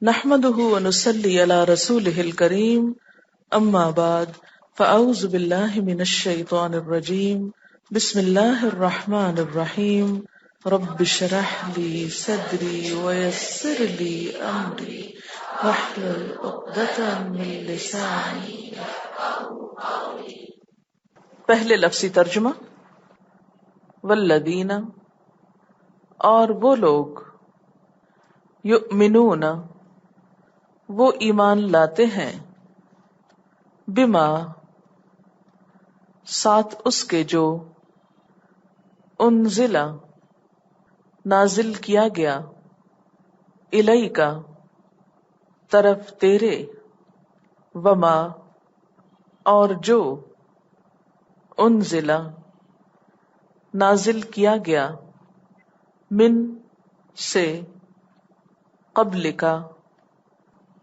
نحمده ونصلي على رسوله الكريم اما بعد فاعوذ بالله من الشيطان الرجيم بسم الله الرحمن الرحيم رب اشرح لي صدري ويسر لي امري واحلل عقدة من لساني يفقهوا قولي۔ پہلے لفظی ترجمہ، والذین، اور وہ لوگ، یؤمنون، وہ ایمان لاتے ہیں، بما، ساتھ اس کے جو، انزل، نازل کیا گیا، الیک، طرف تیرے، وما، اور جو، انزل، نازل کیا گیا، من، سے، قبل کا،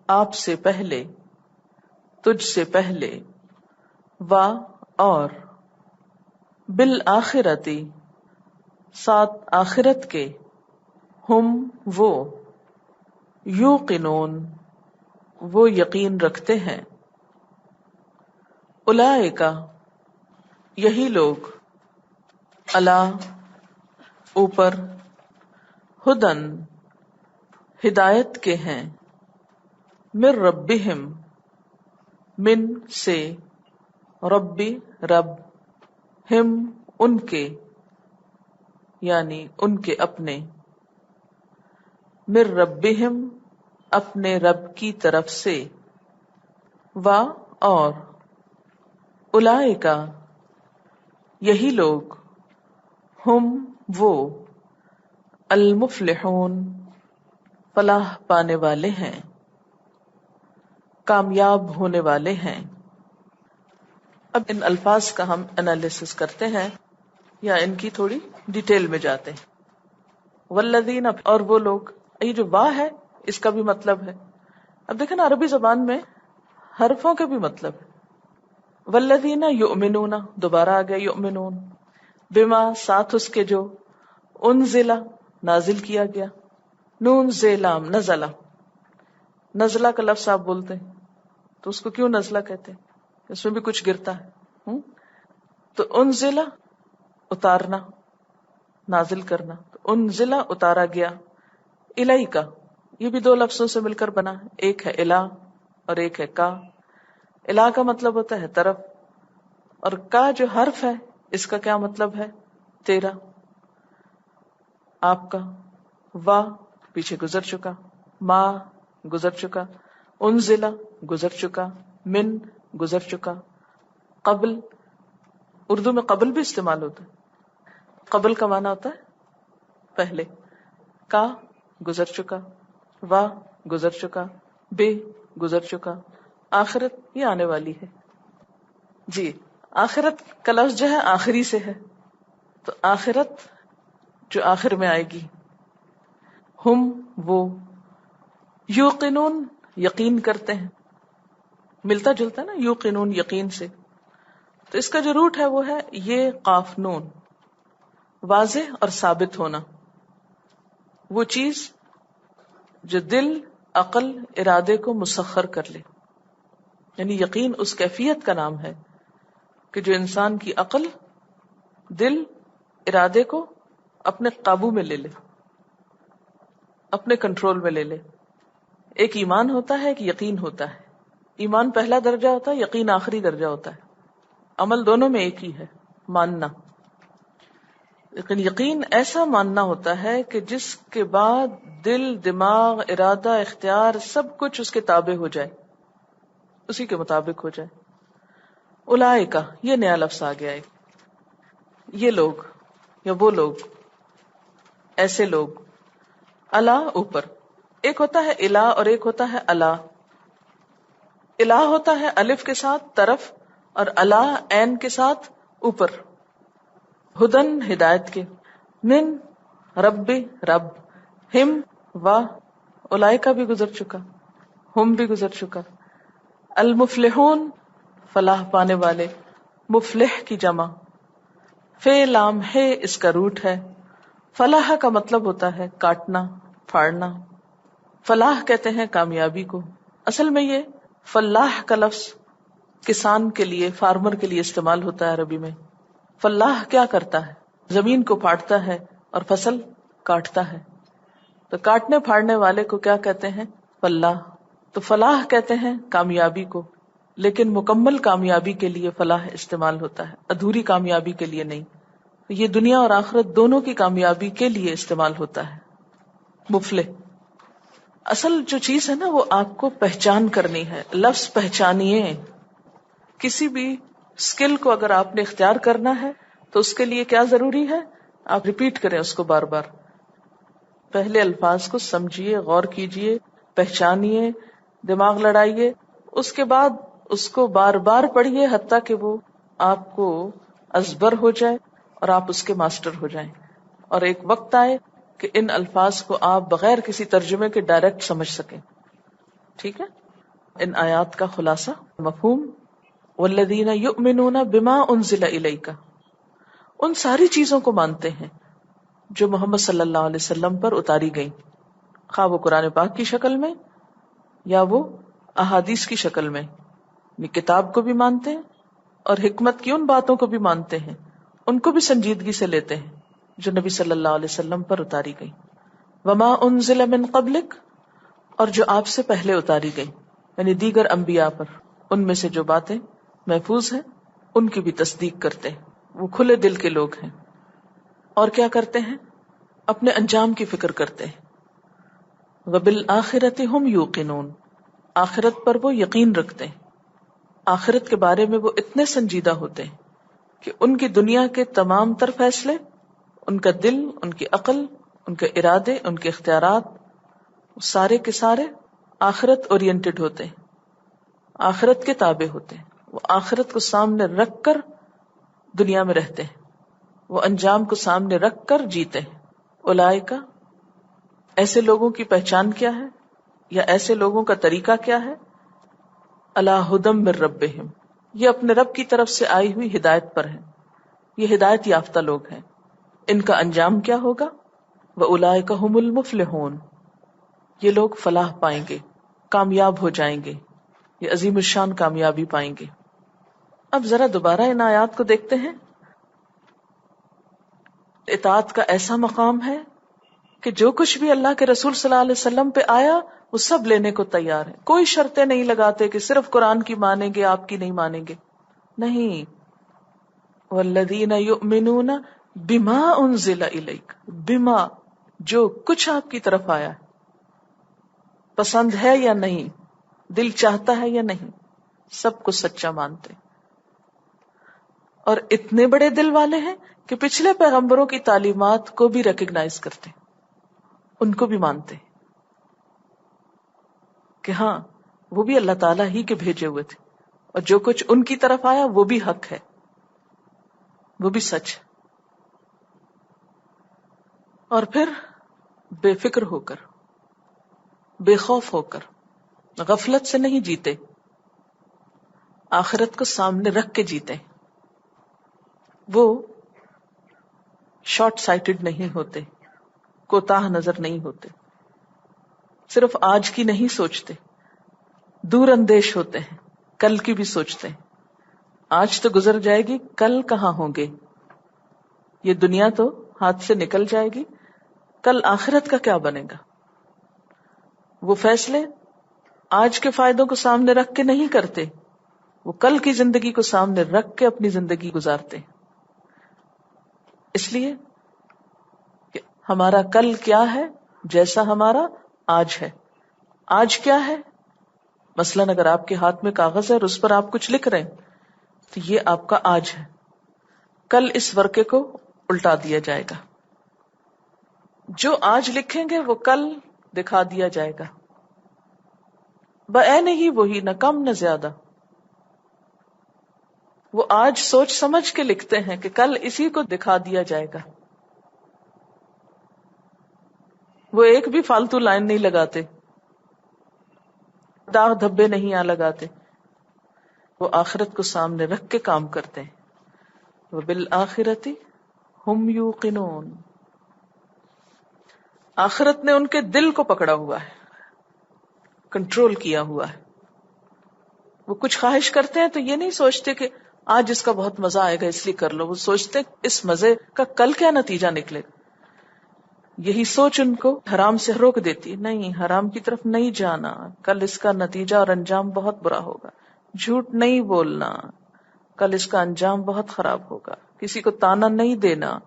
آپ سے پہلے، تجھ سے پہلے، و، اور، بالآخرتی، ساتھ آخرت کے، ہم، وہ، یوقنون، وہ یقین رکھتے ہیں، اولئک، یہی لوگ، علی، اوپر، ہدن، ہدایت کے ہیں، من ربہم، من، سے، ربی، رب، ہم، ان کے، یعنی ان کے اپنے، من ربہم، اپنے رب کی طرف سے، و، اور، اولئک، یہی لوگ، ہم، وہ، المفلحون، فلاح پانے والے ہیں، کامیاب ہونے والے ہیں۔ اب ان الفاظ کا ہم انالیسس کرتے ہیں یا ان کی تھوڑی ڈیٹیل میں جاتے ہیں۔ والذین، اور وہ لوگ، یہ جو وا ہے اس کا بھی مطلب ہے۔ اب دیکھیں نا عربی زبان میں حرفوں کے بھی مطلب ہے۔ والذین یؤمنون، دوبارہ آ گیا یؤمنون، بما، ساتھ اس کے جو، انزل، نازل کیا گیا، نون زیلام، نزلہ، نزلہ کا لفظ آپ بولتے ہیں تو اس کو کیوں نزلہ کہتے ہیں؟ اس میں بھی کچھ گرتا ہے۔ تو انزلہ، اتارنا، نازل کرنا، تو انزلہ، اتارا گیا، الیک، یہ بھی دو لفظوں سے مل کر بنا ہے، ایک ہے الا اور ایک ہے کا۔ الا کا مطلب ہوتا ہے طرف، اور کا جو حرف ہے اس کا کیا مطلب ہے؟ تیرا، آپ کا۔ وا، پیچھے گزر چکا، ما، گزر چکا، انزلہ، گزر چکا، من، گزر چکا، قبل، اردو میں قبل بھی استعمال ہوتا ہے، قبل کا معنی ہوتا ہے پہلے، کا، گزر چکا، وا، گزر چکا، بے، گزر چکا، آخرت، یہ آنے والی ہے۔ جی، آخرت کا لفظ جو ہے آخری سے ہے، تو آخرت جو آخر میں آئے گی، ہم، وہ، یوقنون، یقین کرتے ہیں، ملتا جلتا ہے نا یوقنون یقین سے، تو اس کا جو روٹ ہے وہ ہے یہ قاف نون، واضح اور ثابت ہونا، وہ چیز جو دل، عقل، ارادے کو مسخر کر لے، یعنی یقین اس کیفیت کا نام ہے کہ جو انسان کی عقل، دل، ارادے کو اپنے قابو میں لے لے، اپنے کنٹرول میں لے لے۔ ایک ایمان ہوتا ہے، ایک یقین ہوتا ہے۔ ایمان پہلا درجہ ہوتا ہے، یقین آخری درجہ ہوتا ہے۔ عمل دونوں میں ایک ہی ہے، ماننا، لیکن یقین ایسا ماننا ہوتا ہے کہ جس کے بعد دل، دماغ، ارادہ، اختیار سب کچھ اس کے تابع ہو جائے، اسی کے مطابق ہو جائے۔ اولئک، یہ نیا لفظ آ گیا ہے، یہ لوگ یا وہ لوگ، ایسے لوگ، الا، اوپر، ایک ہوتا ہے الا اور ایک ہوتا ہے الا۔ الا ہوتا ہے الف کے ساتھ طرف، اور الا عین کے ساتھ اوپر۔ ہدن، ہدایت کے، من، رب، رب، ہم، و، اولئک بھی گزر چکا، ہم بھی گزر چکا، المفلحون، فلاح پانے والے، مفلح کی جمع، فے لام ہے اس کا روٹ ہے، فلاح کا مطلب ہوتا ہے کاٹنا، پھاڑنا، فلاح کہتے ہیں کامیابی کو. اصل میں یہ فلاح کا لفظ کسان کے لیے، فارمر کے لیے استعمال ہوتا ہے عربی میں. فلاح کیا کرتا ہے؟ زمین کو پھاڑتا ہے اور فصل کاٹتا ہے. تو کاٹنے پھاڑنے والے کو کیا کہتے ہیں؟ فلاح. تو فلاح کہتے ہیں کامیابی کو، لیکن مکمل کامیابی کے لیے فلاح استعمال ہوتا ہے، ادھوری کامیابی کے لیے نہیں. یہ دنیا اور آخرت دونوں کی کامیابی کے لیے استعمال ہوتا ہے. مفلح اصل جو چیز ہے نا وہ آپ کو پہچان کرنی ہے. لفظ پہچانیے. کسی بھی اسکل کو اگر آپ نے اختیار کرنا ہے تو اس کے لیے کیا ضروری ہے؟ آپ ریپیٹ کریں اس کو بار بار. پہلے الفاظ کو سمجھیے، غور کیجیے، پہچانیے، دماغ لڑائیے، اس کے بعد اس کو بار بار پڑھیے حتیٰ کہ وہ آپ کو ازبر ہو جائے اور آپ اس کے ماسٹر ہو جائیں، اور ایک وقت آئے کہ ان الفاظ کو آپ بغیر کسی ترجمے کے ڈائریکٹ سمجھ سکیں. ٹھیک ہے. ان آیات کا خلاصہ مفہوم والذین یؤمنون بما انزل الیک، ان ساری چیزوں کو مانتے ہیں جو محمد صلی اللہ علیہ وسلم پر اتاری گئی، خواہ وہ قرآن پاک کی شکل میں یا وہ احادیث کی شکل میں. کتاب کو بھی مانتے ہیں اور حکمت کی ان باتوں کو بھی مانتے ہیں، ان کو بھی سنجیدگی سے لیتے ہیں جو نبی صلی اللہ علیہ وسلم پر اتاری گئی. وما انزل من قبلک، اور جو آپ سے پہلے اتاری گئی یعنی دیگر انبیاء پر، ان میں سے جو باتیں محفوظ ہیں ان کی بھی تصدیق کرتے ہیں. وہ کھلے دل کے لوگ ہیں. اور کیا کرتے ہیں؟ اپنے انجام کی فکر کرتے ہیں. وبالآخرۃ ہم یوقنون، آخرت پر وہ یقین رکھتے ہیں. آخرت کے بارے میں وہ اتنے سنجیدہ ہوتے ہیں کہ ان کی دنیا کے تمام تر فیصلے، ان کا دل، ان کی عقل، ان کے ارادے، ان کے اختیارات سارے کے سارے آخرت اورینٹڈ ہوتے ہیں، آخرت کے تابع ہوتے ہیں. وہ آخرت کو سامنے رکھ کر دنیا میں رہتے ہیں، وہ انجام کو سامنے رکھ کر جیتے ہیں. اولئک، ایسے لوگوں کی پہچان کیا ہے یا ایسے لوگوں کا طریقہ کیا ہے؟ علی ھدی من ربہم، یہ اپنے رب کی طرف سے آئی ہوئی ہدایت پر ہیں، یہ ہدایت یافتہ لوگ ہیں. ان کا انجام کیا ہوگا؟ وَأُولَئِكَ هُمُ الْمُفْلِحُونَ، یہ لوگ فلاح پائیں گے، کامیاب ہو جائیں گے، یہ عظیم الشان کامیابی پائیں گے. اب ذرا دوبارہ ان آیات کو دیکھتے ہیں. اطاعت کا ایسا مقام ہے کہ جو کچھ بھی اللہ کے رسول صلی اللہ علیہ وسلم پہ آیا وہ سب لینے کو تیار ہے. کوئی شرطیں نہیں لگاتے کہ صرف قرآن کی مانیں گے، آپ کی نہیں مانیں گے. نہیں. والذین یؤمنون بما انزل الیک، بما، جو کچھ آپ کی طرف آیا، پسند ہے یا نہیں، دل چاہتا ہے یا نہیں، سب کو سچا مانتے. اور اتنے بڑے دل والے ہیں کہ پچھلے پیغمبروں کی تعلیمات کو بھی ریکگنائز کرتے، ان کو بھی مانتے کہ ہاں وہ بھی اللہ تعالیٰ ہی کے بھیجے ہوئے تھے، اور جو کچھ ان کی طرف آیا وہ بھی حق ہے، وہ بھی سچ ہے. اور پھر بے فکر ہو کر، بے خوف ہو کر، غفلت سے نہیں جیتے، آخرت کو سامنے رکھ کے جیتے. وہ شارٹ سائٹڈ نہیں ہوتے، کوتاہ نظر نہیں ہوتے، صرف آج کی نہیں سوچتے، دور اندیش ہوتے ہیں، کل کی بھی سوچتے ہیں. آج تو گزر جائے گی، کل کہاں ہوں گے، یہ دنیا تو ہاتھ سے نکل جائے گی، کل آخرت کا کیا بنے گا. وہ فیصلے آج کے فائدوں کو سامنے رکھ کے نہیں کرتے، وہ کل کی زندگی کو سامنے رکھ کے اپنی زندگی گزارتے. اس لیے کہ ہمارا کل کیا ہے جیسا ہمارا آج ہے. آج کیا ہے؟ مثلاً اگر آپ کے ہاتھ میں کاغذ ہے اور اس پر آپ کچھ لکھ رہے ہیں تو یہ آپ کا آج ہے. کل اس ورقے کو الٹا دیا جائے گا، جو آج لکھیں گے وہ کل دکھا دیا جائے گا. بعین ہی وہی، نہ کم نہ زیادہ. وہ آج سوچ سمجھ کے لکھتے ہیں کہ کل اسی کو دکھا دیا جائے گا. وہ ایک بھی فالتو لائن نہیں لگاتے، داغ دھبے نہیں لگاتے، وہ آخرت کو سامنے رکھ کے کام کرتے ہیں. وبالآخرۃ ہم یوقنون، آخرت نے ان کے دل کو پکڑا ہوا ہے. کنٹرول کیا ہوا ہے. وہ کچھ خواہش کرتے ہیں تو یہ نہیں سوچتے کہ آج اس کا بہت مزہ آئے گا اس لیے کر لو، وہ سوچتے اس مزے کا کل کیا نتیجہ نکلے گا. یہی سوچ ان کو حرام سے روک دیتی. نہیں، حرام کی طرف نہیں جانا، کل اس کا نتیجہ اور انجام بہت برا ہوگا. جھوٹ نہیں بولنا، کل اس کا انجام بہت خراب ہوگا. کسی کو تانا نہیں دینا،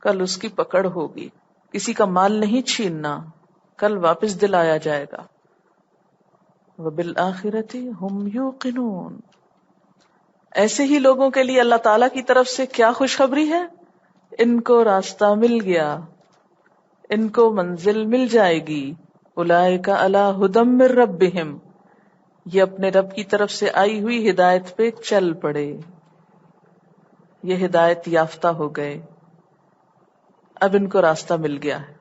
کل اس کی پکڑ ہوگی. کسی کا مال نہیں چھیننا، کل واپس دلایا جائے گا. وَبِالْآخِرَةِ هُمْ يُوقِنُونَ. ایسے ہی لوگوں کے لیے اللہ تعالی کی طرف سے کیا خوشخبری ہے؟ ان کو راستہ مل گیا، ان کو منزل مل جائے گی. اولئک علی ھدی من ربہم، یہ اپنے رب کی طرف سے آئی ہوئی ہدایت پہ چل پڑے، یہ ہدایت یافتہ ہو گئے، اب ان کو راستہ مل گیا ہے.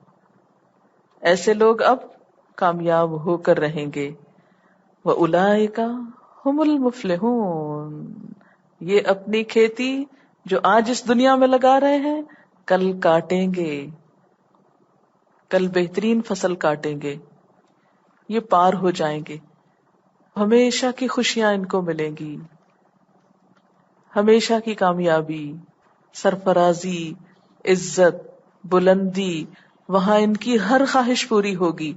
ایسے لوگ اب کامیاب ہو کر رہیں گے. وَأُولَئِکَ هُمُ الْمُفْلِحُونَ، یہ اپنی کھیتی جو آج اس دنیا میں لگا رہے ہیں کل کاٹیں گے، کل بہترین فصل کاٹیں گے، یہ پار ہو جائیں گے. ہمیشہ کی خوشیاں ان کو ملیں گی، ہمیشہ کی کامیابی، سرفرازی، عزت، بلندی. وہاں ان کی ہر خواہش پوری ہوگی،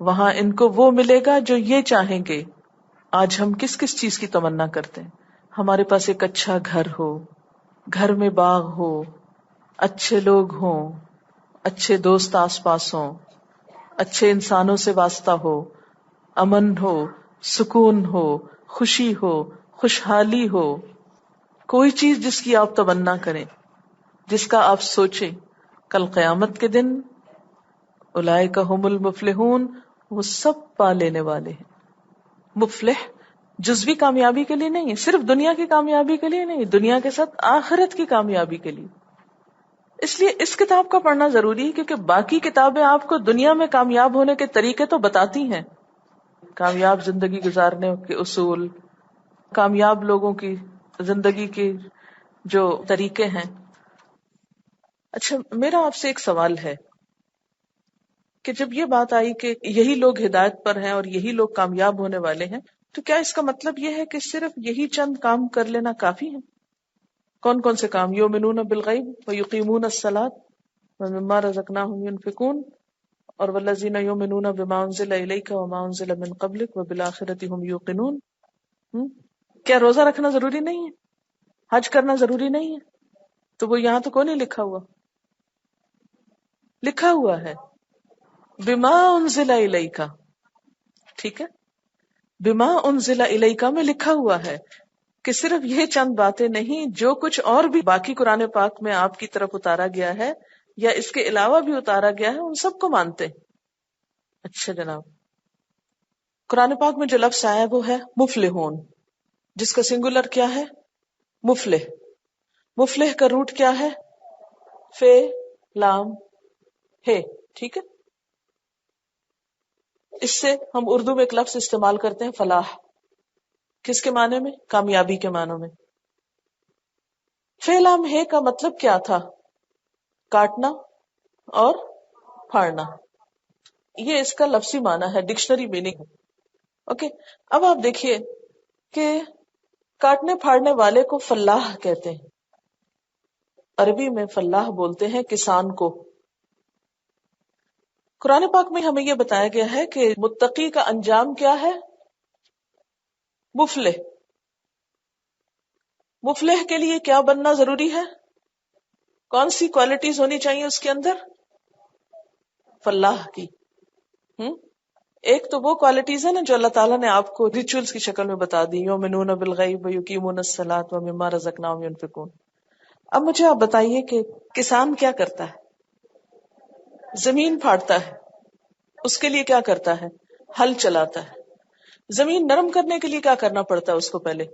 وہاں ان کو وہ ملے گا جو یہ چاہیں گے. آج ہم کس کس چیز کی تمنا کرتے ہیں؟ ہمارے پاس ایک اچھا گھر ہو، گھر میں باغ ہو، اچھے لوگ ہوں، اچھے دوست آس پاس ہوں، اچھے انسانوں سے واسطہ ہو، امن ہو، سکون ہو، خوشی ہو، خوشحالی ہو. کوئی چیز جس کی آپ تمنا کریں، جس کا آپ سوچیں، کل قیامت کے دن اولئک ھم المفلحون، وہ سب پا لینے والے ہیں. مفلح جزوی کامیابی کے لیے نہیں، صرف دنیا کی کامیابی کے لیے نہیں، دنیا کے ساتھ آخرت کی کامیابی کے لیے. اس لیے اس کتاب کا پڑھنا ضروری ہے، کیونکہ باقی کتابیں آپ کو دنیا میں کامیاب ہونے کے طریقے تو بتاتی ہیں، کامیاب زندگی گزارنے کے اصول، کامیاب لوگوں کی زندگی کے جو طریقے ہیں. اچھا، میرا آپ سے ایک سوال ہے کہ جب یہ بات آئی کہ یہی لوگ ہدایت پر ہیں اور یہی لوگ کامیاب ہونے والے ہیں، تو کیا اس کا مطلب یہ ہے کہ صرف یہی چند کام کر لینا کافی ہے؟ کون کون سے کام؟ یؤمنون بالغیب ویقیمون الصلاۃ ومما رزقناہم ینفقون، اور والذین یؤمنون بما انزل الیک وما انزل من قبلک وبالآخرۃ ھم یوقنون. کیا روزہ رکھنا ضروری نہیں ہے؟ حج کرنا ضروری نہیں ہے؟ تو وہ یہاں تو کون نہیں لکھا ہوا؟ لکھا ہوا ہے بما انزل الیک، ٹھیک ہے، بما انزل الیک میں لکھا ہوا ہے کہ صرف یہ چند باتیں نہیں، جو کچھ اور بھی باقی قرآن پاک میں آپ کی طرف اتارا گیا ہے یا اس کے علاوہ بھی اتارا گیا ہے، ان سب کو مانتے ہیں. اچھا جناب، قرآن پاک میں جو لفظ آیا وہ ہے مفلحون، جس کا سنگولر کیا ہے؟ مفلح. مفلح کا روٹ کیا ہے؟ فے لام ہے، ٹھیک ہے. اس سے ہم اردو میں ایک لفظ استعمال کرتے ہیں فلاح. کس کے معنی میں؟ کامیابی کے معنی میں. فے لام ہے کا مطلب کیا تھا؟ کاٹنا اور پھاڑنا. یہ اس کا لفظی معنی ہے، ڈکشنری میننگ ہے. اوکے، اب آپ دیکھیے کہ کاٹنے پھاڑنے والے کو فلاح کہتے ہیں. عربی میں فلاح بولتے ہیں کسان کو. قرآن پاک میں ہمیں یہ بتایا گیا ہے کہ متقی کا انجام کیا ہے؟ مفلح. مفلح کے لیے کیا بننا ضروری ہے؟ کون سی کوالٹیز ہونی چاہیے اس کے اندر؟ فلاح کی. ایک تو وہ کوالٹیز ہیں نا جو اللہ تعالیٰ نے آپ کو ریچولز کی شکل میں بتا دی، یؤمنون بالغیب ویقیمون الصلاۃ ومما رزقناہم ینفقون. اب مجھے آپ بتائیے کہ کسان کیا کرتا ہے؟ زمین پھاڑتا ہے، اس کے لیے کیا کرتا ہے؟ ہل چلاتا ہے. زمین نرم کرنے کے لیے کیا کرنا پڑتا ہے؟ اس کو پہلے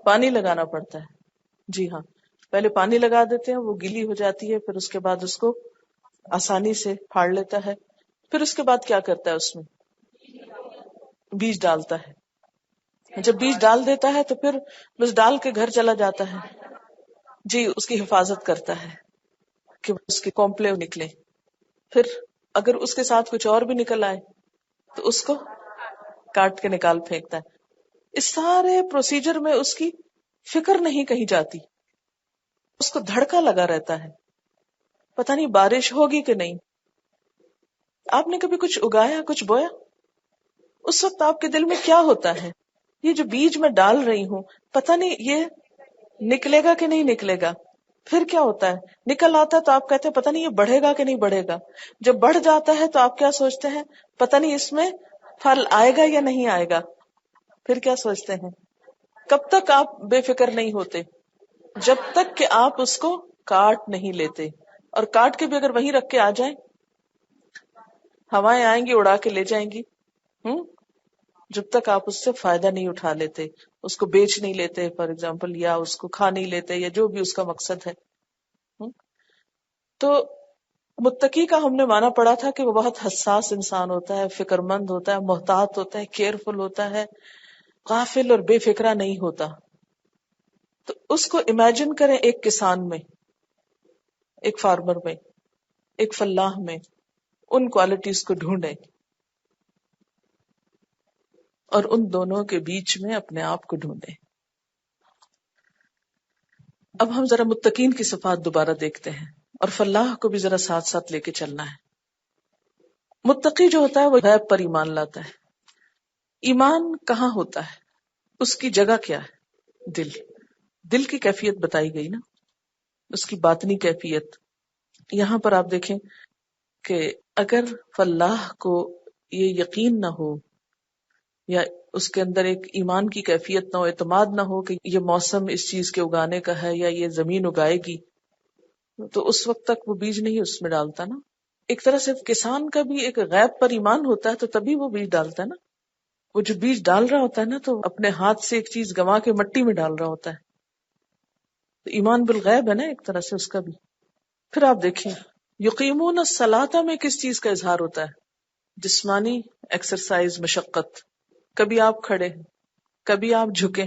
پانی لگانا پڑتا ہے. جی ہاں، پہلے پانی لگا دیتے ہیں، وہ گیلی ہو جاتی ہے، پھر اس کے بعد اس کو آسانی سے پھاڑ لیتا ہے. پھر اس کے بعد کیا کرتا ہے؟ اس میں بیج ڈالتا ہے. جب بیج ڈال دیتا ہے تو پھر بس ڈال کے گھر چلا جاتا ہے. جی، اس کی حفاظت کرتا ہے کہ اس کے کومپلے نکلے. پھر اگر اس کے ساتھ کچھ اور بھی نکل آئے تو اس کو کاٹ کے نکال پھینکتا ہے. اس سارے پروسیجر میں اس کی فکر نہیں کہیں جاتی، اس کو دھڑکا لگا رہتا ہے، پتہ نہیں بارش ہوگی کہ نہیں. آپ نے کبھی کچھ اگایا، کچھ بویا، اس وقت آپ کے دل میں کیا ہوتا ہے؟ یہ جو بیج میں ڈال رہی ہوں پتہ نہیں یہ نکلے گا کہ نہیں نکلے گا. پھر کیا ہوتا ہے؟ نکل آتا ہے تو آپ کہتے ہیں پتہ نہیں یہ بڑھے گا کہ نہیں بڑھے گا. جب بڑھ جاتا ہے تو آپ کیا سوچتے ہیں؟ پتہ نہیں اس میں پھل آئے گا یا نہیں آئے گا. پھر کیا سوچتے ہیں؟ کب تک آپ بے فکر نہیں ہوتے؟ جب تک کہ آپ اس کو کاٹ نہیں لیتے. اور کاٹ کے بھی اگر وہیں رکھ کے آ جائیں، ہوائیں آئیں گی اڑا کے لے جائیں گی. جب تک آپ اس سے فائدہ نہیں اٹھا لیتے، اس کو بیچ نہیں لیتے فار ایگزامپل، یا اس کو کھا نہیں لیتے، یا جو بھی اس کا مقصد ہے. تو متقی کا ہم نے مانا پڑا تھا کہ وہ بہت حساس انسان ہوتا ہے، فکر مند ہوتا ہے، محتاط ہوتا ہے، کیئرفل ہوتا ہے، غافل اور بے فکرہ نہیں ہوتا. تو اس کو امیجن کریں ایک کسان میں، ایک فارمر میں، ایک فلاح میں. ان کوالٹیز کو ڈھونڈیں اور ان دونوں کے بیچ میں اپنے آپ کو ڈھونڈیں. اب ہم ذرا متقین کی صفات دوبارہ دیکھتے ہیں اور فلاح کو بھی ذرا ساتھ ساتھ لے کے چلنا ہے. متقی جو ہوتا ہے وہ غیب پر ایمان لاتا ہے. ایمان کہاں ہوتا ہے؟ اس کی جگہ کیا ہے؟ دل. دل کی کیفیت بتائی گئی نا، اس کی باطنی کیفیت. یہاں پر آپ دیکھیں کہ اگر فلاح کو یہ یقین نہ ہو، یا اس کے اندر ایک ایمان کی کیفیت نہ ہو، اعتماد نہ ہو کہ یہ موسم اس چیز کے اگانے کا ہے یا یہ زمین اگائے گی، تو اس وقت تک وہ بیج نہیں اس میں ڈالتا نا. ایک طرح سے کسان کا بھی ایک غیب پر ایمان ہوتا ہے تو تبھی وہ بیج ڈالتا ہے نا. وہ جو بیج ڈال رہا ہوتا ہے نا تو اپنے ہاتھ سے ایک چیز گنوا کے مٹی میں ڈال رہا ہوتا ہے. تو ایمان بالغیب ہے نا ایک طرح سے اس کا بھی. پھر آپ دیکھیں یقیمون الصلاۃ میں کس چیز کا اظہار ہوتا ہے؟ جسمانی ایکسرسائز، مشقت. کبھی آپ کھڑے ہیں، کبھی آپ جھکیں،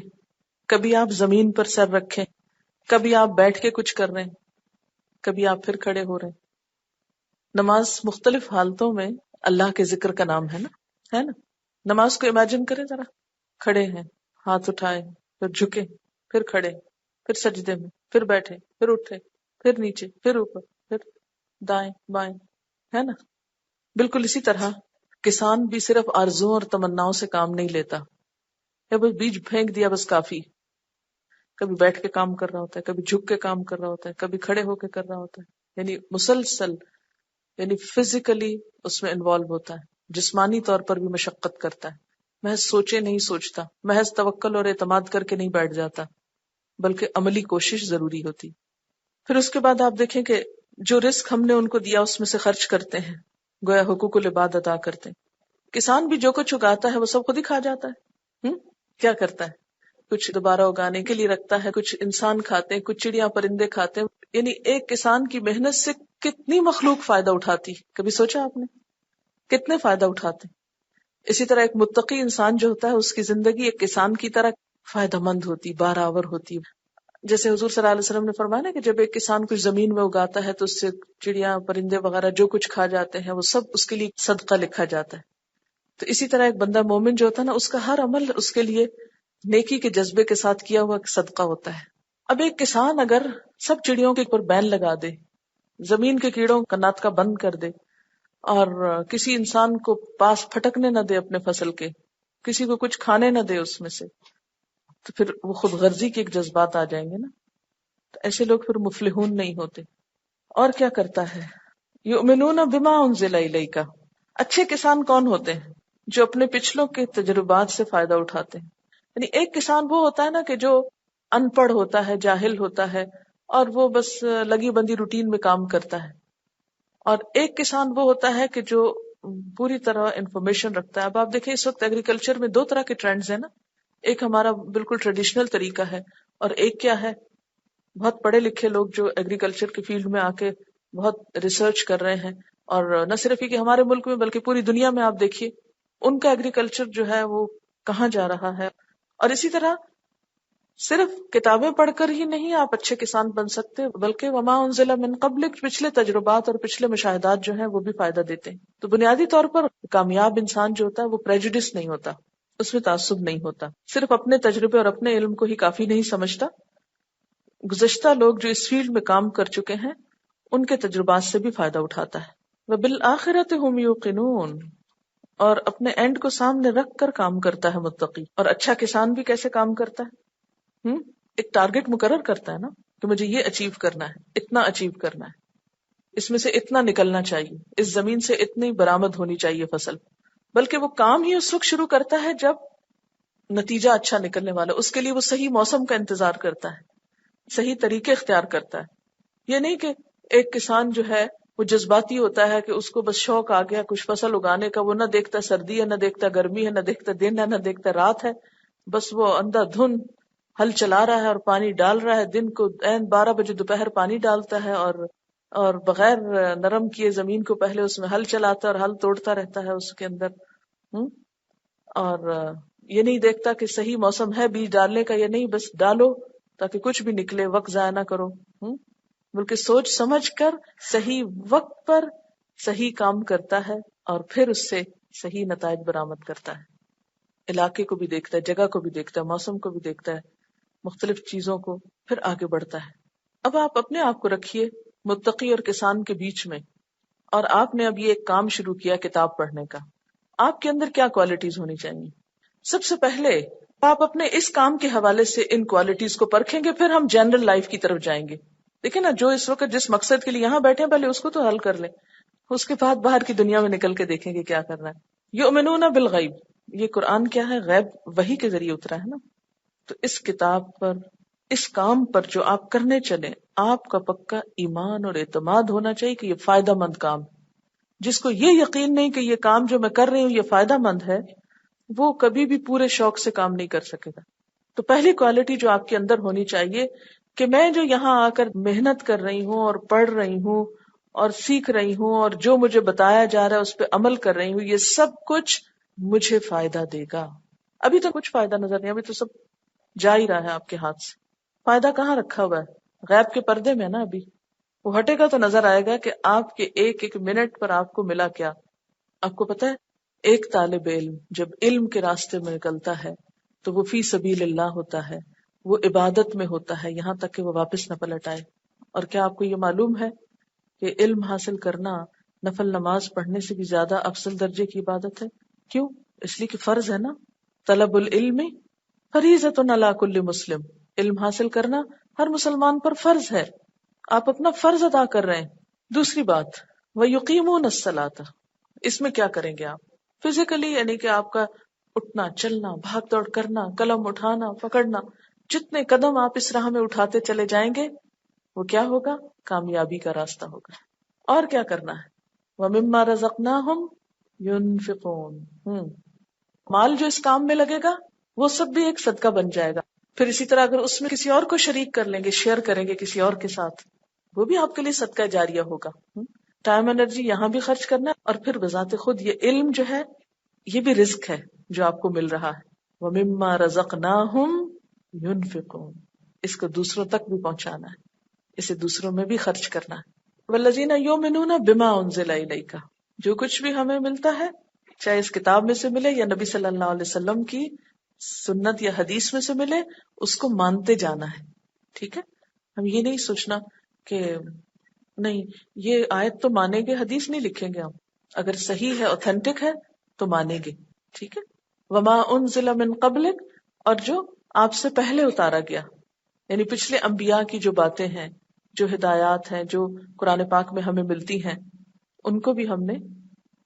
کبھی آپ زمین پر سر رکھیں، کبھی آپ بیٹھ کے کچھ کر رہے ہیں، کبھی آپ پھر کھڑے ہو رہے ہیں. نماز مختلف حالتوں میں اللہ کے ذکر کا نام ہے نا. نماز کو امیجن کریں ذرا، کھڑے ہیں، ہاتھ اٹھائے، پھر جھکے، پھر کھڑے، پھر سجدے میں، پھر بیٹھے، پھر اٹھے، پھر نیچے، پھر اوپر، پھر دائیں بائیں، ہے نا. بالکل اسی طرح کسان بھی صرف آرزوؤں اور تمناؤں سے کام نہیں لیتا، یا بس بیج پھینک دیا بس کافی. کبھی بیٹھ کے کام کر رہا ہوتا ہے، کبھی جھک کے کام کر رہا ہوتا ہے، کبھی کھڑے ہو کے کر رہا ہوتا ہے. یعنی مسلسل، یعنی فزیکلی اس میں انوالو ہوتا ہے، جسمانی طور پر بھی مشقت کرتا ہے. محض سوچے نہیں سوچتا، محض توکل اور اعتماد کر کے نہیں بیٹھ جاتا، بلکہ عملی کوشش ضروری ہوتی. پھر اس کے بعد آپ دیکھیں کہ جو رزق ہم نے ان کو دیا اس میں سے خرچ کرتے ہیں، گویا حقوق العباد ادا کرتے ہیں. کسان بھی جو کچھ اگاتا ہے وہ سب خود ہی کھا جاتا ہے. کیا کرتا ہے؟ کچھ دوبارہ اگانے کے لیے رکھتا ہے، کچھ انسان کھاتے ہیں، کچھ چڑیاں پرندے کھاتے ہیں. یعنی ایک کسان کی محنت سے کتنی مخلوق فائدہ اٹھاتی، کبھی سوچا آپ نے؟ کتنے فائدہ اٹھاتے. اسی طرح ایک متقی انسان جو ہوتا ہے اس کی زندگی ایک کسان کی طرح فائدہ مند ہوتی، بارآور ہوتی. جیسے حضور صلی اللہ علیہ وسلم نے فرمایا نا کہ جب ایک کسان کچھ زمین میں اگاتا ہے تو اس سے چڑیاں پرندے وغیرہ جو کچھ کھا جاتے ہیں وہ سب اس کے لیے صدقہ لکھا جاتا ہے. تو اسی طرح ایک بندہ مومن جو ہوتا ہے نا، اس کا ہر عمل اس کے لیے نیکی کے جذبے کے ساتھ کیا ہوا صدقہ ہوتا ہے. اب ایک کسان اگر سب چڑیوں کے اوپر بین لگا دے، زمین کے کیڑوں کا ناطقہ بند کر دے، اور کسی انسان کو پاس پھٹکنے نہ دے اپنے فصل کے، کسی کو کچھ کھانے نہ دے اس میں سے، تو پھر وہ خود غرضی کے ایک جذبات آ جائیں گے نا. تو ایسے لوگ پھر مفلحون نہیں ہوتے. اور کیا کرتا ہے؟ یؤمنون بما انزل الیک. اچھے کسان کون ہوتے ہیں؟ جو اپنے پچھلوں کے تجربات سے فائدہ اٹھاتے ہیں. یعنی ایک کسان وہ ہوتا ہے نا کہ جو ان پڑھ ہوتا ہے، جاہل ہوتا ہے، اور وہ بس لگی بندی روٹین میں کام کرتا ہے. اور ایک کسان وہ ہوتا ہے کہ جو پوری طرح انفارمیشن رکھتا ہے. اب آپ دیکھیں اس وقت ایگریکلچر میں دو طرح کے ٹرینڈز ہیں نا. ایک ہمارا بالکل ٹریڈیشنل طریقہ ہے، اور ایک کیا ہے، بہت پڑھے لکھے لوگ جو ایگریکلچر کی فیلڈ میں آ کے بہت ریسرچ کر رہے ہیں. اور نہ صرف یہ کہ ہمارے ملک میں بلکہ پوری دنیا میں آپ دیکھیے ان کا ایگریکلچر جو ہے وہ کہاں جا رہا ہے. اور اسی طرح صرف کتابیں پڑھ کر ہی نہیں آپ اچھے کسان بن سکتے، بلکہ وما انزل من قبلک، پچھلے تجربات اور پچھلے مشاہدات جو ہیں وہ بھی فائدہ دیتے ہیں. تو بنیادی طور پر کامیاب انسان جو ہوتا ہے وہ پریجوڈس نہیں ہوتا، اس میں تعصب نہیں ہوتا، صرف اپنے تجربے اور اپنے علم کو ہی کافی نہیں سمجھتا. گزشتہ لوگ جو اس فیلڈ میں کام کر چکے ہیں ان کے تجربات سے بھی فائدہ اٹھاتا ہے. وَبِالْآخِرَةِ هُمْ يُوقِنُونَ، اور اپنے اینڈ کو سامنے رکھ کر کام کرتا ہے متقی. اور اچھا کسان بھی کیسے کام کرتا ہے؟ ایک ٹارگٹ مقرر کرتا ہے نا کہ مجھے یہ اچیو کرنا ہے، اتنا اچیو کرنا ہے، اس میں سے اتنا نکلنا چاہیے، اس زمین سے اتنی برآمد ہونی چاہیے فصل. بلکہ وہ کام ہی اس وقت شروع کرتا ہے جب نتیجہ اچھا نکلنے والا. اس کے لیے وہ صحیح موسم کا انتظار کرتا ہے، صحیح طریقے اختیار کرتا ہے. یہ نہیں کہ ایک کسان جو ہے وہ جذباتی ہوتا ہے کہ اس کو بس شوق آ گیا کچھ فصل اگانے کا، وہ نہ دیکھتا سردی ہے، نہ دیکھتا گرمی ہے، نہ دیکھتا دن ہے، نہ دیکھتا رات ہے، بس وہ اندھا دھن ہل چلا رہا ہے اور پانی ڈال رہا ہے. دن کو 12 بجے دوپہر پانی ڈالتا ہے اور بغیر نرم کیے زمین کو پہلے اس میں ہل چلاتا ہے اور ہل توڑتا رہتا ہے اس کے اندر. اور یہ نہیں دیکھتا کہ صحیح موسم ہے بیج ڈالنے کا یا نہیں، بس ڈالو تاکہ کچھ بھی نکلے، وقت ضائع نہ کرو. بلکہ سوچ سمجھ کر صحیح وقت پر صحیح کام کرتا ہے اور پھر اس سے صحیح نتائج برآمد کرتا ہے. علاقے کو بھی دیکھتا ہے، جگہ کو بھی دیکھتا ہے، موسم کو بھی دیکھتا ہے، مختلف چیزوں کو، پھر آگے بڑھتا ہے. اب آپ اپنے آپ کو رکھیے متقی اور کسان کے بیچ میں، اور آپ نے اب یہ ایک کام شروع کیا کتاب پڑھنے کا. آپ کے اندر کیا کوالٹیز ہونی چاہیے؟ سب سے پہلے آپ اپنے اس کام کے حوالے سے ان کوالٹیز کو پرکھیں گے، پھر ہم جنرل لائف کی طرف جائیں گے. دیکھیں نا، جو اس وقت جس مقصد کے لیے یہاں بیٹھے ہیں پہلے اس کو تو حل کر لیں، اس کے بعد باہر کی دنیا میں نکل کے دیکھیں گے کیا کرنا ہے. یؤمنون بالغیب، یہ قرآن کیا ہے؟ غیب وحی کے ذریعے اترا ہے نا. تو اس کتاب پر، اس کام پر جو آپ کرنے چلے، آپ کا پکا ایمان اور اعتماد ہونا چاہیے کہ یہ فائدہ مند کام. جس کو یہ یقین نہیں کہ یہ کام جو میں کر رہی ہوں یہ فائدہ مند ہے، وہ کبھی بھی پورے شوق سے کام نہیں کر سکے گا. تو پہلی کوالٹی جو آپ کے اندر ہونی چاہیے کہ میں جو یہاں آ کر محنت کر رہی ہوں اور پڑھ رہی ہوں اور سیکھ رہی ہوں اور جو مجھے بتایا جا رہا ہے اس پہ عمل کر رہی ہوں، یہ سب کچھ مجھے فائدہ دے گا. ابھی تو کچھ فائدہ نظر نہیں، ابھی تو سب جا ہی رہا ہے آپ کے ہاتھ سے. فائدہ کہاں رکھا ہوا ہے؟ غیب کے پردے میں نا. ابھی وہ ہٹے گا تو نظر آئے گا کہ آپ کے ایک ایک منٹ پر آپ کو ملا کیا. آپ کو پتا ہے ایک طالب علم جب علم کے راستے میں نکلتا ہے تو وہ فی سبیل اللہ ہوتا ہے، وہ عبادت میں ہوتا ہے یہاں تک کہ وہ واپس نہ پلٹ آئے. اور کیا آپ کو یہ معلوم ہے کہ علم حاصل کرنا نفل نماز پڑھنے سے بھی زیادہ افضل درجے کی عبادت ہے؟ کیوں؟ اس لیے کہ فرض ہے نا. طلب العلم فریضۃ علی کل مسلم، علم حاصل کرنا ہر مسلمان پر فرض ہے. آپ اپنا فرض ادا کر رہے ہیں. دوسری بات، وَيُقِيمُونَ الصَّلَاةَ، اس میں کیا کریں گے آپ؟ فزیکلی، یعنی کہ آپ کا اٹھنا، چلنا، بھاگ دوڑ کرنا، قلم اٹھانا، پکڑنا، جتنے قدم آپ اس راہ میں اٹھاتے چلے جائیں گے وہ کیا ہوگا؟ کامیابی کا راستہ ہوگا. اور کیا کرنا ہے؟ وَمِمَّا رَزَقْنَاهُمْ يُنْفِقُونَ، مال جو اس کام میں لگے گا وہ سب بھی ایک صدقہ بن جائے گا. پھر اسی طرح اگر اس میں کسی اور کو شریک کر لیں گے، شیئر کریں گے کسی اور کے ساتھ، وہ بھی آپ کے لیے صدقہ جاریہ ہوگا. ٹائم انرجی یہاں بھی خرچ کرنا ہے، اور پھر بذات خود یہ علم جو ہے یہ بھی رزق ہے جو آپ کو مل رہا ہے. وَمِمَّا رَزَقْنَاهُمْ يُنْفِقُونَ، اس کو دوسروں تک بھی پہنچانا ہے، اسے دوسروں میں بھی خرچ کرنا ہے. وَالَّذِينَ يُؤْمِنُونَ بِمَا أُنزِلَ إِلَيْكَ، جو کچھ بھی ہمیں ملتا ہے چاہے اس کتاب میں سے ملے یا نبی صلی اللہ علیہ وسلم کی سنت یا حدیث میں سے ملے، اس کو مانتے جانا ہے. ٹھیک ہے، ہم یہ نہیں سوچنا کہ نہیں یہ آیت تو مانیں گے، حدیث نہیں لکھیں گے ہم، اگر صحیح ہے، اوتھینٹک ہے تو مانیں گے. ٹھیک ہے. وما انزل من قبلک، اور جو آپ سے پہلے اتارا گیا، یعنی پچھلے انبیاء کی جو باتیں ہیں، جو ہدایات ہیں، جو قرآن پاک میں ہمیں ملتی ہیں، ان کو بھی ہم نے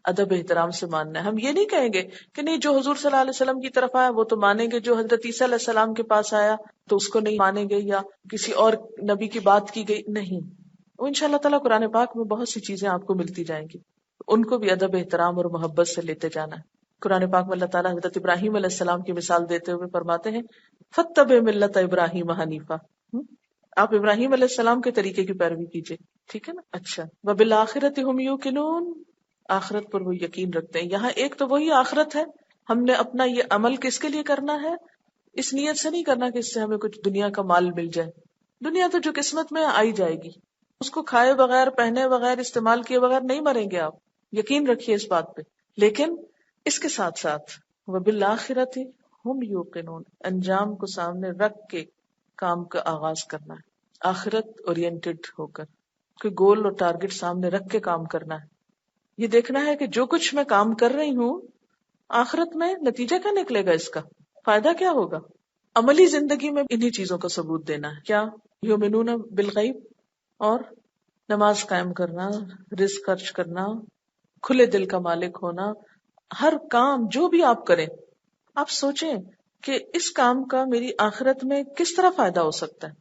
ادب احترام سے ماننا ہے. ہم یہ نہیں کہیں گے کہ نہیں جو حضور صلی اللہ علیہ وسلم کی طرف آیا وہ تو مانیں گے، جو حضرت عیسیٰ علیہ السلام کے پاس آیا تو اس کو نہیں مانیں گے، یا کسی اور نبی کی بات کی گئی. نہیں، وہ انشاءاللہ تعالیٰ قرآن پاک میں بہت سی چیزیں آپ کو ملتی جائیں گی، ان کو بھی ادب احترام اور محبت سے لیتے جانا ہے. قرآن پاک میں اللہ تعالیٰ حضرت ابراہیم علیہ السلام کی مثال دیتے ہوئے فرماتے ہیں فَاتَّبِعْ مِلَّةَ ابراہیم حنیفا، آپ ابراہیم علیہ السلام کے طریقے کی پیروی کیجیے. ٹھیک ہے نا. اچھا، وَبِالْآخِرَةِ هُمْ يُوقِنُونَ، آخرت پر وہ یقین رکھتے ہیں. یہاں ایک تو وہی آخرت ہے، ہم نے اپنا یہ عمل کس کے لیے کرنا ہے؟ اس نیت سے نہیں کرنا کہ اس سے ہمیں کچھ دنیا کا مال مل جائے. دنیا تو جو قسمت میں آئی جائے گی، اس کو کھائے بغیر، پہنے بغیر، استعمال کیے بغیر نہیں مریں گے آپ، یقین رکھیے اس بات پہ. لیکن اس کے ساتھ ساتھ وبالآخرۃ ہم یوقنون، انجام کو سامنے رکھ کے کام کا آغاز کرنا ہے، آخرت اورینٹڈ ہو کر، کوئی گول اور ٹارگٹ سامنے رکھ کے کام کرنا ہے. یہ دیکھنا ہے کہ جو کچھ میں کام کر رہی ہوں آخرت میں نتیجہ کیا نکلے گا، اس کا فائدہ کیا ہوگا. عملی زندگی میں انہی چیزوں کا ثبوت دینا ہے. کیا؟ یؤمنون بالغیب، اور نماز قائم کرنا، رزق خرچ کرنا، کھلے دل کا مالک ہونا. ہر کام جو بھی آپ کریں، آپ سوچیں کہ اس کام کا میری آخرت میں کس طرح فائدہ ہو سکتا ہے.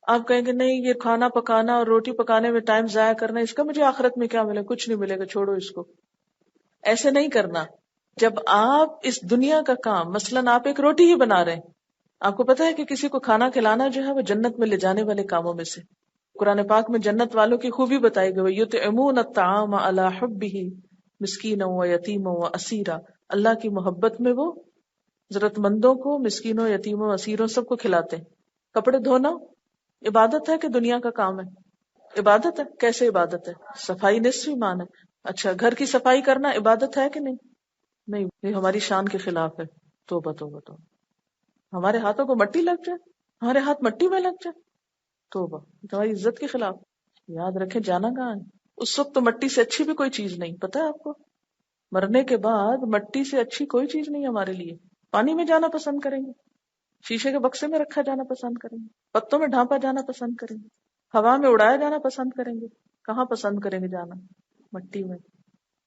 آپ کہیں گے نہیں، یہ کھانا پکانا اور روٹی پکانے میں ٹائم ضائع کرنا، اس کا مجھے آخرت میں کیا ملے؟ کچھ نہیں ملے گا، چھوڑو اس کو. ایسے نہیں کرنا. جب آپ اس دنیا کا کام، مثلاً آپ ایک روٹی ہی بنا رہے ہیں، آپ کو پتا ہے کہ کسی کو کھانا کھلانا جو ہے وہ جنت میں لے جانے والے کاموں میں سے. قرآن پاک میں جنت والوں کی خوبی بتائی گئی، یطعمون الطعام علی حبہ مسکینا و یتیما و اسیرا. اللہ کی محبت میں وہ ضرورت مندوں کو، مسکینوں، یتیموں، اسیروں، سب کو کھلاتے ہیں. کپڑے دھونا عبادت ہے کہ دنیا کا کام ہے؟ عبادت ہے. کیسے عبادت ہے؟ صفائی نصف ایمان ہے. اچھا، گھر کی صفائی کرنا عبادت ہے کہ نہیں؟ نہیں، یہ ہماری شان کے خلاف ہے. توبہ توبہ توبہ. ہمارے ہاتھوں کو مٹی لگ جائے، ہمارے ہاتھ مٹی میں لگ جائے، توبہ. تمہاری عزت کے خلاف. یاد رکھیں جانا کہاں ہے. اس وقت تو مٹی سے اچھی بھی کوئی چیز نہیں. پتا ہے آپ کو، مرنے کے بعد مٹی سے اچھی کوئی چیز نہیں ہمارے لیے. پانی میں جانا پسند کریں گے، شیشے کے بکسے میں رکھا جانا پسند کریں گے، پتوں میں ڈھانپا جانا پسند کریں گے، ہوا میں اڑایا جانا پسند کریں گے. کہاں پسند کریں گے جانا؟ مٹی میں.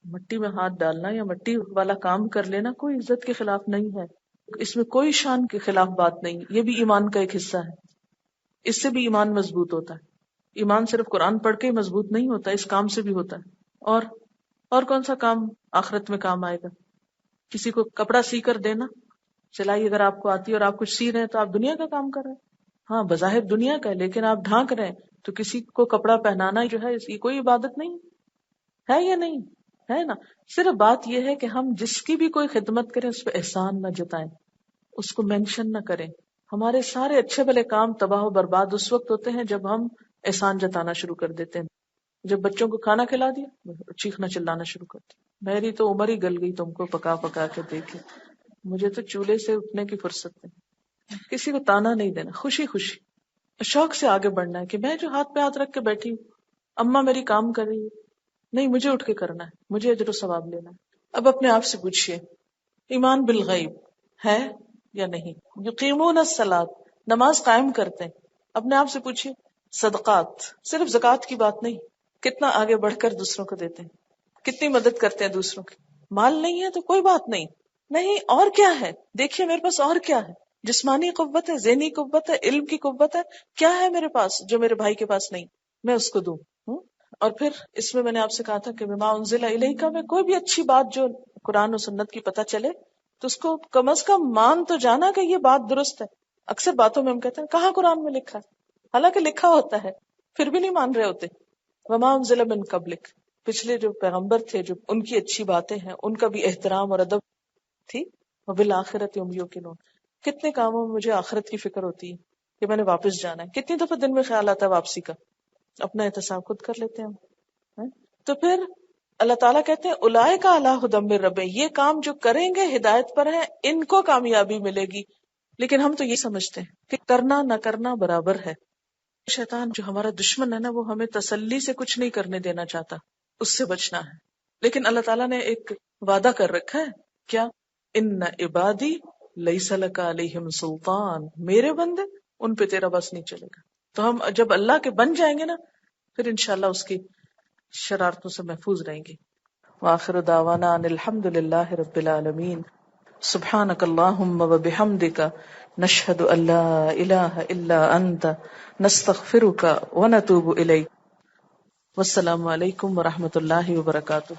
مٹی میں ہاتھ ڈالنا یا مٹی والا کام کر لینا کوئی عزت کے خلاف نہیں ہے. اس میں کوئی شان کے خلاف بات نہیں. یہ بھی ایمان کا ایک حصہ ہے. اس سے بھی ایمان مضبوط ہوتا ہے. ایمان صرف قرآن پڑھ کے ہی مضبوط نہیں ہوتا، اس کام سے بھی ہوتا ہے. اور کون سا کام آخرت میں کام آئے گا؟ کسی کو کپڑا سی کر دینا. سلائی اگر آپ کو آتی ہے اور آپ کچھ سی رہے ہیں تو آپ دنیا کا کام کر رہے ہیں. ہاں بظاہر دنیا کا ہے، لیکن آپ ڈھانک رہے ہیں. تو کسی کو کپڑا پہنانا جو ہے یہ کوئی عبادت نہیں ہے یا نہیں ہے نا. صرف بات یہ ہے کہ ہم جس کی بھی کوئی خدمت کریں اس پہ احسان نہ جتائیں، اس کو مینشن نہ کریں. ہمارے سارے اچھے بھلے کام تباہ و برباد اس وقت ہوتے ہیں جب ہم احسان جتانا شروع کر دیتے ہیں. جب بچوں کو کھانا کھلا دیا، چیخنا چلانا شروع کر دیا. میری تو عمر ہی گل گئی تم کو پکا پکا کے دیکھے، مجھے تو چولہے سے اٹھنے کی فرصت نہیں. کسی کو تانا نہیں دینا، خوشی خوشی شوق سے آگے بڑھنا ہے کہ میں جو ہاتھ پہ ہاتھ رکھ کے بیٹھی ہوں، اماں میری کام کر رہی ہے، نہیں مجھے اٹھ کے کرنا ہے، مجھے اجر و ثواب لینا ہے. اب اپنے آپ سے پوچھئے، ایمان بالغیب ہے یا نہیں؟ یقیمون الصلاۃ، نماز قائم کرتے ہیں. اپنے آپ سے پوچھئے صدقات، صرف زکوٰۃ کی بات نہیں، کتنا آگے بڑھ کر دوسروں کو دیتے ہیں، کتنی مدد کرتے ہیں دوسروں کی. مال نہیں ہے تو کوئی بات نہیں، نہیں اور کیا ہے، دیکھیے میرے پاس اور کیا ہے. جسمانی قوت ہے، ذہنی قوت ہے، علم کی قوت ہے، کیا ہے میرے پاس جو میرے بھائی کے پاس نہیں، میں اس کو دوں. اور پھر اس میں نے آپ سے کہا تھا کہ بما انزل الیک میں کوئی بھی اچھی بات جو قرآن و سنت کی پتہ چلے تو اس کو کم از کم مان تو جانا کہ یہ بات درست ہے. اکثر باتوں میں ہم کہتے ہیں کہاں قرآن میں لکھا ہے، حالانکہ لکھا ہوتا ہے، پھر بھی نہیں مان رہے ہوتے. وما انزل من قبلک، پچھلے جو پیغمبر تھے جو ان کی اچھی باتیں ہیں ان کا بھی احترام اور ادب تھی. وبالآخرۃ ہم یوقنون، کتنے کاموں میں مجھے آخرت کی فکر ہوتی ہے کہ میں نے واپس جانا ہے. کتنی دفعہ دن میں خیال آتا ہے واپسی کا، اپنا احتساب خود کر لیتے ہیں ہم. تو پھر اللہ تعالیٰ کہتے ہیں اولئک علی ھدی من ربہم، یہ کام جو کریں گے ہدایت پر ہیں، ان کو کامیابی ملے گی. لیکن ہم تو یہ سمجھتے ہیں کہ کرنا نہ کرنا برابر ہے. شیطان جو ہمارا دشمن ہے نا، وہ ہمیں تسلی سے کچھ نہیں کرنے دینا چاہتا، اس سے بچنا ہے. لیکن اللہ تعالیٰ نے ایک وعدہ کر رکھا ہے، کیا؟ ان عبادی لیس لک علیہم سلطان، میرے بندے ان پہ تیرا بس نہیں چلے گا. تو ہم جب اللہ کے بن جائیں گے نا، پھر انشاءاللہ اس کی شرارتوں سے محفوظ رہیں گے. وآخر دعوانا ان الحمد للہ رب العالمین. سبحانک اللہم وبحمدک، نشہد ان لا الہ الا انت، نستغفرک ونتوب الیک. والسلام علیکم ورحمۃ اللہ وبرکاتہ.